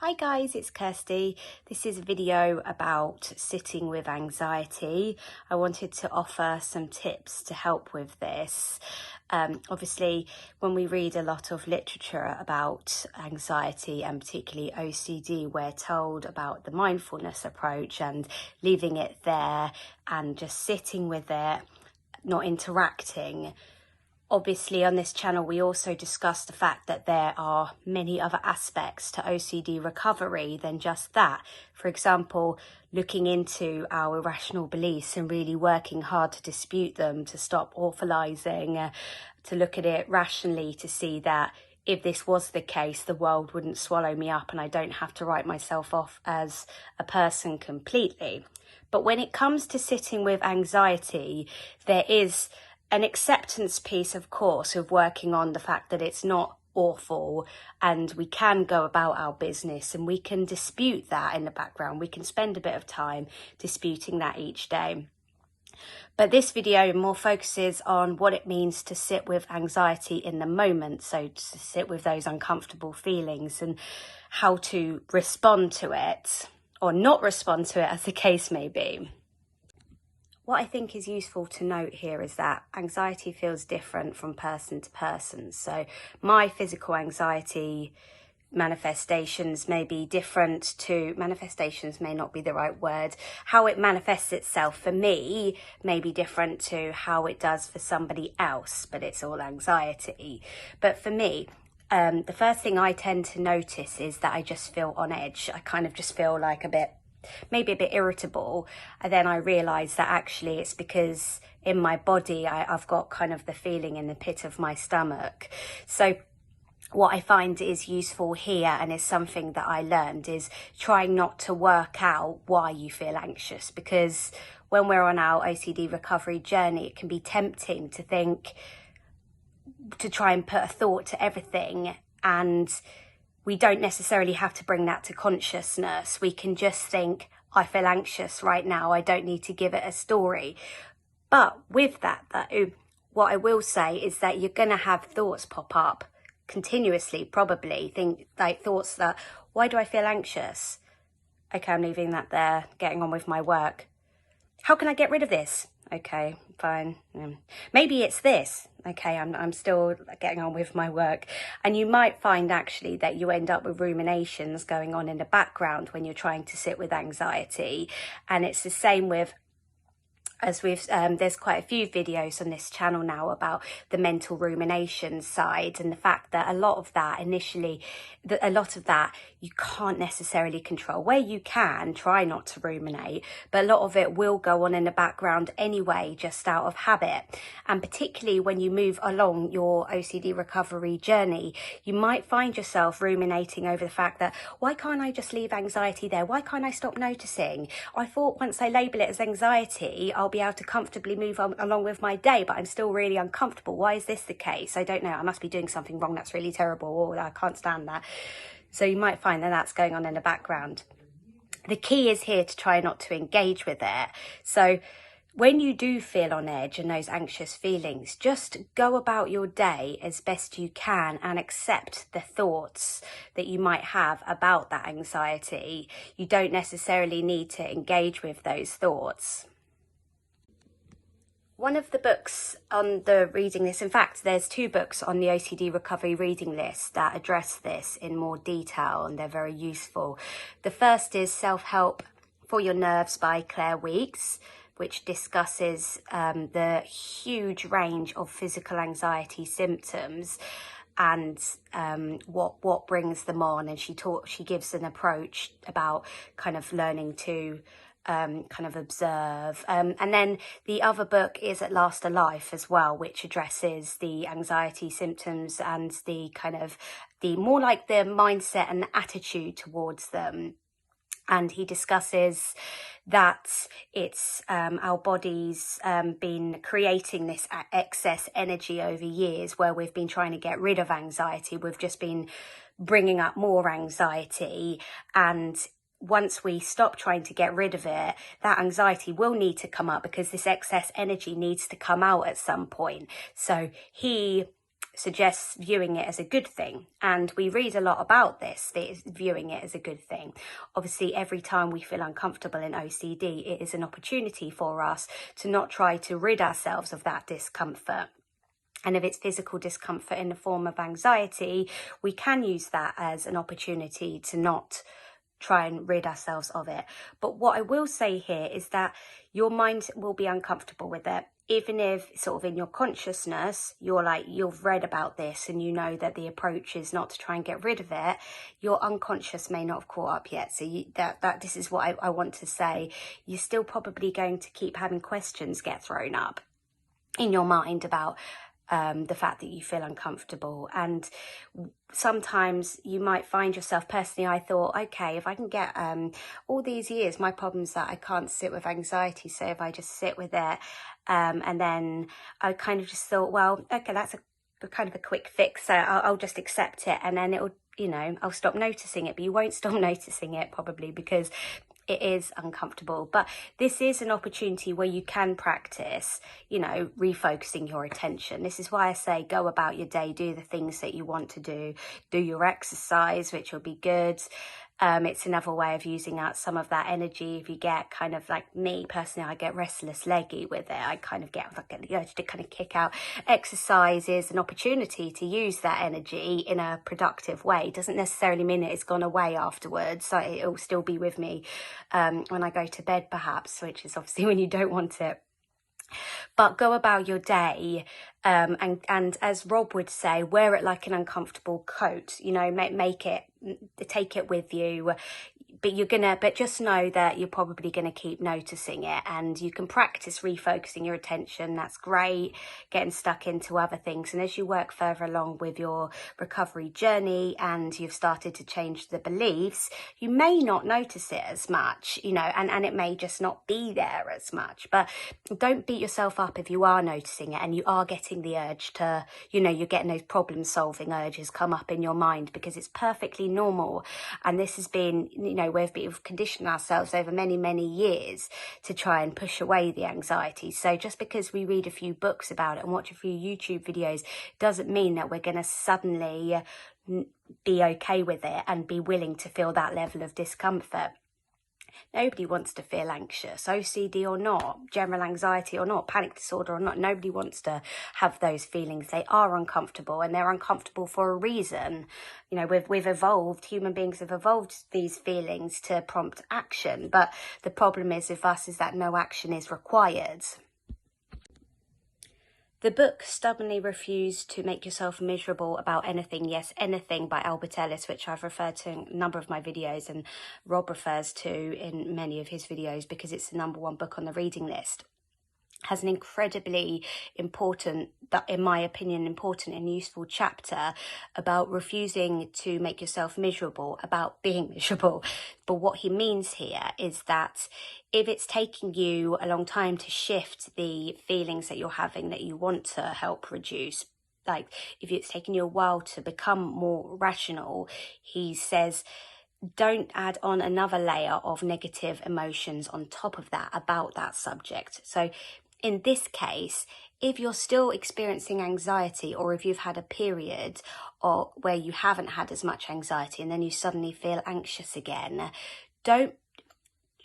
Hi guys, it's Kirsty. This is a video about sitting with anxiety. I wanted to offer some tips to help with this. Obviously, when we read a lot of literature about anxiety and particularly OCD, we're told about the mindfulness approach and leaving it there and just sitting with it, not interacting. Obviously, on this channel, we also discuss the fact that there are many other aspects to OCD recovery than just that. For example, looking into our irrational beliefs and really working hard to dispute them, to stop awfulizing, to look at it rationally, to see that if this was the case, the world wouldn't swallow me up and I don't have to write myself off as a person completely. But when it comes to sitting with anxiety, there is an acceptance piece, of course, of working on the fact that it's not awful and we can go about our business and we can dispute that in the background. We can spend a bit of time disputing that each day. But this video more focuses on what it means to sit with anxiety in the moment. So to sit with those uncomfortable feelings and how to respond to it or not respond to it, as the case may be. What I think is useful to note here is that anxiety feels different from person to person. So my physical anxiety manifestations may be different to, manifestations may not be the right word, how it manifests itself for me may be different to how it does for somebody else, but it's all anxiety. But for me, the first thing I tend to notice is that I just feel on edge. I kind of just feel like maybe a bit irritable, and then I realise that actually it's because in my body I've got kind of the feeling in the pit of my stomach. So what I find is useful here, and is something that I learned, is trying not to work out why you feel anxious, because when we're on our OCD recovery journey, it can be tempting to try and put a thought to everything, and we don't necessarily have to bring that to consciousness. We can just think, I feel anxious right now. I don't need to give it a story. But with that, though, what I will say is that you're going to have thoughts pop up continuously, probably. Thoughts that, why do I feel anxious? Okay, I'm leaving that there, getting on with my work. How can I get rid of this? Okay, fine. Maybe it's this. Okay, I'm still getting on with my work. And you might find actually that you end up with ruminations going on in the background when you're trying to sit with anxiety. And it's the same with, as there's quite a few videos on this channel now about the mental rumination side, and the fact that a lot of that you can't necessarily control. Where you can, try not to ruminate, but a lot of it will go on in the background anyway, just out of habit. And particularly when you move along your OCD recovery journey, you might find yourself ruminating over the fact that, why can't I just leave anxiety there? Why can't I stop noticing? I thought once I label it as anxiety, I'll be able to comfortably move on along with my day, but I'm still really uncomfortable. Why is this the case? I don't know. I must be doing something wrong. That's really terrible. Or I can't stand that. So you might find that that's going on in the background. The key is here to try not to engage with it. So when you do feel on edge and those anxious feelings, just go about your day as best you can and accept the thoughts that you might have about that anxiety. You don't necessarily need to engage with those thoughts. One of the books on the reading list, in fact, there's two books on the OCD recovery reading list that address this in more detail, and they're very useful. The first is Self-Help for Your Nerves by Claire Weekes, which discusses the huge range of physical anxiety symptoms and what brings them on. And she gives an approach about kind of learning to kind of observe. And then the other book is At Last Alive as well, which addresses the anxiety symptoms and the kind of the more like the mindset and the attitude towards them. And he discusses that it's our body's been creating this excess energy over years, where we've been trying to get rid of anxiety. We've just been bringing up more anxiety, and once we stop trying to get rid of it, that anxiety will need to come up, because this excess energy needs to come out at some point. So he suggests viewing it as a good thing. And we read a lot about this, viewing it as a good thing. Obviously, every time we feel uncomfortable in OCD, it is an opportunity for us to not try to rid ourselves of that discomfort. And if it's physical discomfort in the form of anxiety, we can use that as an opportunity to not try and rid ourselves of it. But what I will say here is that your mind will be uncomfortable with it. Even if sort of in your consciousness, you've read about this and you know that the approach is not to try and get rid of it, your unconscious may not have caught up yet. So this is what I want to say. You're still probably going to keep having questions get thrown up in your mind about the fact that you feel uncomfortable. And sometimes you might find yourself, personally, I thought, okay, if I can get all these years, my problem's that I can't sit with anxiety. So if I just sit with it, and then I kind of just thought, well, okay, that's a kind of a quick fix. So I'll just accept it, and then it'll, I'll stop noticing it. But you won't stop noticing it probably because it is uncomfortable. But this is an opportunity where you can practice, refocusing your attention. This is why I say go about your day, do the things that you want to do your exercise, which will be good. It's another way of using out some of that energy. If you get kind of like me personally, I get restless leggy with it. I kind of get the urge to kind of kick out. Exercise is an opportunity to use that energy in a productive way. It doesn't necessarily mean that it's gone away afterwards. So it'll still be with me when I go to bed, perhaps, which is obviously when you don't want it. But go about your day, and as Rob would say, wear it like an uncomfortable coat. Take it with you. But just know that you're probably gonna keep noticing it, and you can practice refocusing your attention. That's great, getting stuck into other things. And as you work further along with your recovery journey and you've started to change the beliefs, you may not notice it as much, and it may just not be there as much. But don't beat yourself up if you are noticing it and you are getting the urge to, you're getting those problem solving urges come up in your mind, because it's perfectly normal. And this has been, we've conditioned ourselves over many, many years to try and push away the anxiety. So just because we read a few books about it and watch a few YouTube videos doesn't mean that we're going to suddenly be okay with it and be willing to feel that level of discomfort. Nobody wants to feel anxious, OCD or not, general anxiety or not, panic disorder or not. Nobody wants to have those feelings. They are uncomfortable, and they're uncomfortable for a reason. We've evolved, human beings have evolved these feelings to prompt action. But the problem is with us is that no action is required. The book Stubbornly Refuse to Make Yourself Miserable About Anything, Yes, Anything by Albert Ellis, which I've referred to in a number of my videos and Rob refers to in many of his videos because it's the #1 book on the reading list, has an incredibly important, in my opinion, important and useful chapter about refusing to make yourself miserable, about being miserable. But what he means here is that if it's taking you a long time to shift the feelings that you're having that you want to help reduce, like if it's taking you a while to become more rational, he says, don't add on another layer of negative emotions on top of that about that subject. So in this case, if you're still experiencing anxiety, or if you've had a period where you haven't had as much anxiety and then you suddenly feel anxious again, don't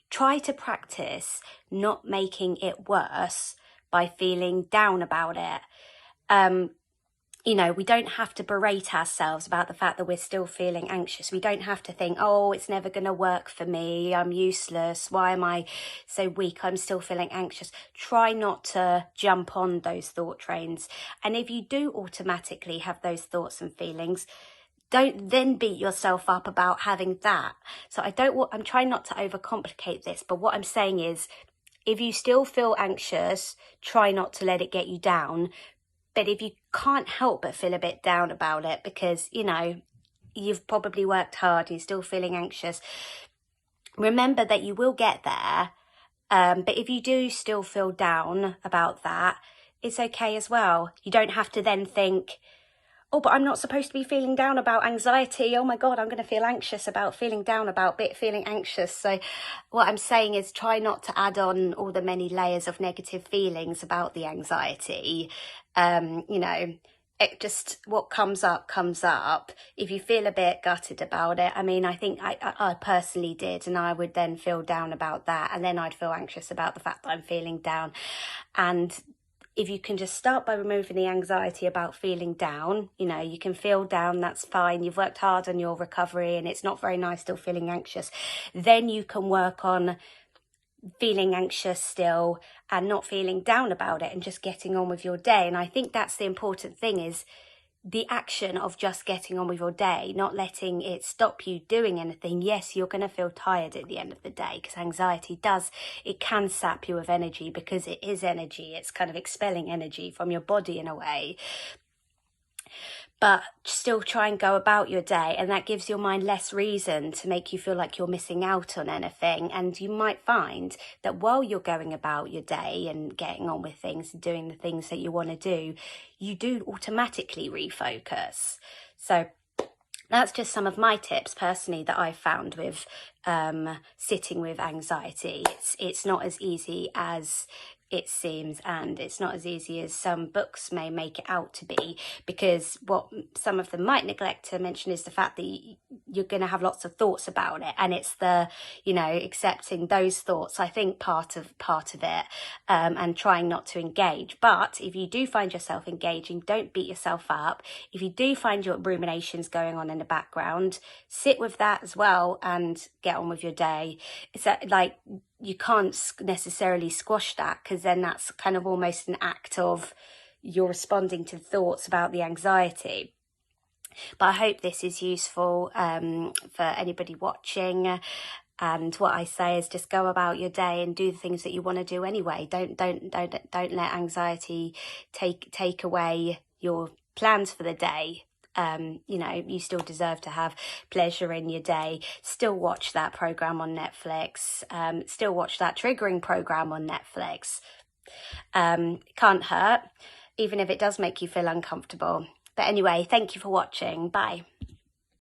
try to practice not making it worse by feeling down about it. We don't have to berate ourselves about the fact that we're still feeling anxious. We don't have to think, oh, it's never going to work for me. I'm useless. Why am I so weak? I'm still feeling anxious. Try not to jump on those thought trains. And if you do automatically have those thoughts and feelings, don't then beat yourself up about having that. So I'm trying not to overcomplicate this, but what I'm saying is, if you still feel anxious, try not to let it get you down. But if you can't help but feel a bit down about it because, you've probably worked hard and you're still feeling anxious, remember that you will get there. But if you do still feel down about that, it's okay as well. You don't have to then think, oh, but I'm not supposed to be feeling down about anxiety. Oh my God, I'm going to feel anxious about feeling down about feeling anxious. So what I'm saying is try not to add on all the many layers of negative feelings about the anxiety. it just, what comes up comes up. If you feel a bit gutted about it, I mean, I think I personally did, and I would then feel down about that, and then I'd feel anxious about the fact that I'm feeling down. And if you can just start by removing the anxiety about feeling down, you know, you can feel down, that's fine. You've worked hard on your recovery and it's not very nice still feeling anxious. Then you can work on feeling anxious still and not feeling down about it and just getting on with your day. And I think that's the important thing, is the action of just getting on with your day, not letting it stop you doing anything. Yes, you're going to feel tired at the end of the day, because anxiety it can sap you of energy, because it is energy. It's kind of expelling energy from your body in a way. But still try and go about your day, and that gives your mind less reason to make you feel like you're missing out on anything. And you might find that while you're going about your day and getting on with things and doing the things that you want to do, you do automatically refocus. So that's just some of my tips personally that I've found with sitting with anxiety. It's not as easy as it seems, and it's not as easy as some books may make it out to be, because what some of them might neglect to mention is the fact that you're going to have lots of thoughts about it, and it's the, you know, accepting those thoughts, I think, part of it, and trying not to engage. But if you do find yourself engaging, don't beat yourself up. If you do find your ruminations going on in the background, sit with that as well and get on with your day. It's like, you can't necessarily squash that, because then that's kind of almost an act of you're responding to thoughts about the anxiety. But I hope this is useful for anybody watching. And what I say is just go about your day and do the things that you want to do anyway. Don't let anxiety take away your plans for the day. You know, you still deserve to have pleasure in your day. Still watch that program on Netflix. Still watch that triggering program on Netflix. Can't hurt, even if it does make you feel uncomfortable. But anyway, thank you for watching. Bye.